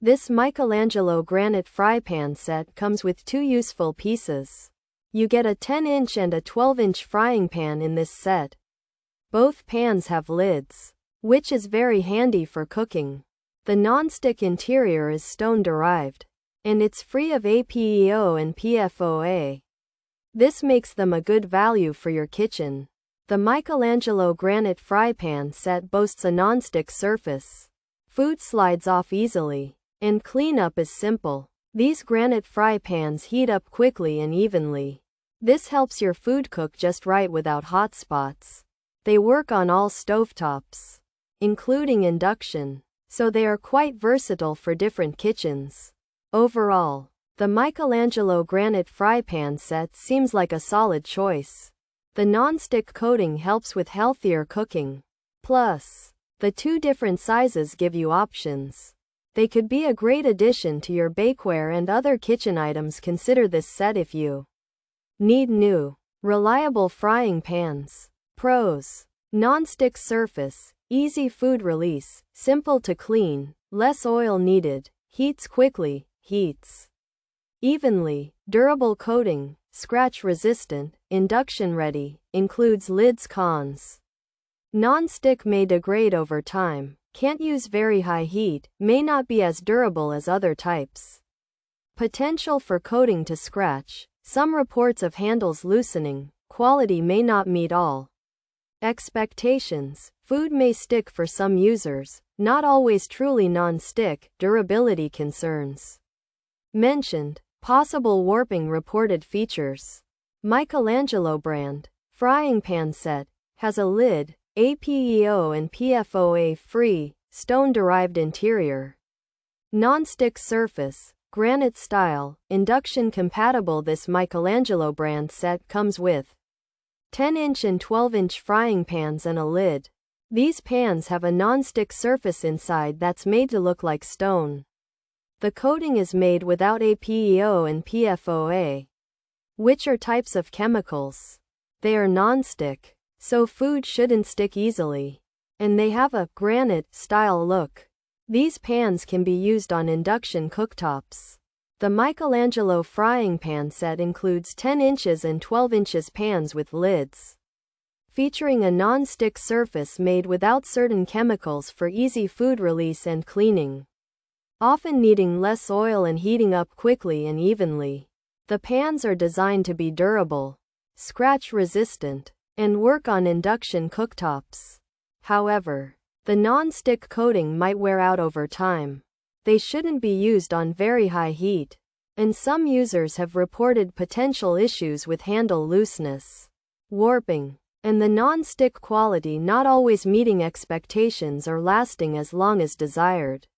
This Michelangelo Granite fry pan set comes with two useful pieces. You get a 10-inch and a 12-inch frying pan in this set. Both pans have lids, which is very handy for cooking. The nonstick interior is stone-derived, and it's free of APEO and PFOA. This makes them a good value for your kitchen. The Michelangelo Granite fry pan set boasts a nonstick surface. Food slides off easily, and cleanup is simple. These granite fry pans heat up quickly and evenly. This helps your food cook just right without hot spots. They work on all stovetops, including induction, so they are quite versatile for different kitchens. Overall, the Michelangelo Granite fry pan set seems like a solid choice. The non-stick coating helps with healthier cooking. Plus, the two different sizes give you options. They could be a great addition to your bakeware and other kitchen items. Consider this set if you need new, reliable frying pans. Pros: non-stick surface, easy food release, simple to clean, less oil needed, heats quickly, heats evenly, durable coating, scratch resistant, induction ready, includes lids. Cons: non-stick may degrade over time, can't use very high heat, may not be as durable as other types. Potential for coating to scratch, some reports of handles loosening, quality may not meet all expectations, food may stick for some users, not always truly non-stick. Durability concerns mentioned, possible warping. Reported features: Michelangelo brand, frying pan set, has a lid, APEO and PFOA free, stone-derived interior. Non-stick surface, granite style, induction compatible. This Michelangelo brand set comes with 10-inch and 12-inch frying pans and a lid. These pans have a non-stick surface inside that's made to look like stone. The coating is made without APEO and PFOA, which are types of chemicals. They are non-stick, so food shouldn't stick easily. And they have a granite-style look. These pans can be used on induction cooktops. The Michelangelo frying pan set includes 10 inches and 12 inches pans with lids, featuring a non-stick surface made without certain chemicals for easy food release and cleaning, often needing less oil and heating up quickly and evenly. The pans are designed to be durable, scratch-resistant, and work on induction cooktops. However, the non-stick coating might wear out over time. They shouldn't be used on very high heat, and some users have reported potential issues with handle looseness, warping, and the non-stick quality not always meeting expectations or lasting as long as desired.